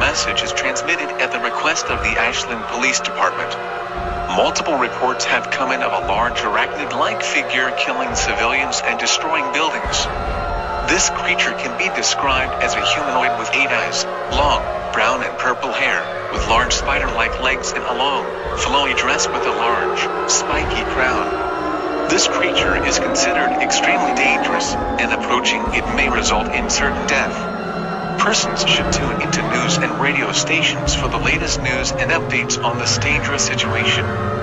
message is transmitted at the request of the Ashland Police Department. Multiple reports have come in of a large arachnid-like figure killing civilians and destroying buildings. This creature can be described as a humanoid with 8 eyes, long, brown and purple hair, with large spider-like legs and a long, flowy dress with a large, spiky crown. This creature is considered extremely dangerous, and approaching it may result in certain death. Persons should tune into news and radio stations for the latest news and updates on this dangerous situation.